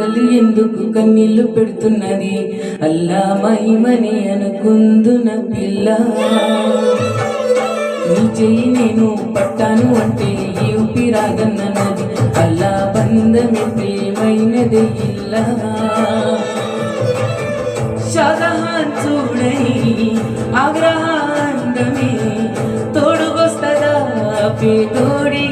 కలలు ఎందుకు కన్నీళ్లు పెడుతున్నది అల్లా మహిమని అనుకుందున పిల్ల నీ చెయ్యి నేను పట్టాను అంటే ఈ ఊపిరాగన్నది అల్లా బంధమే ప్రేమైనదే ఇల్లా షాజహాన్ చూడని ఆగ్రహాందమే తోడుగొస్తదా పేదోడి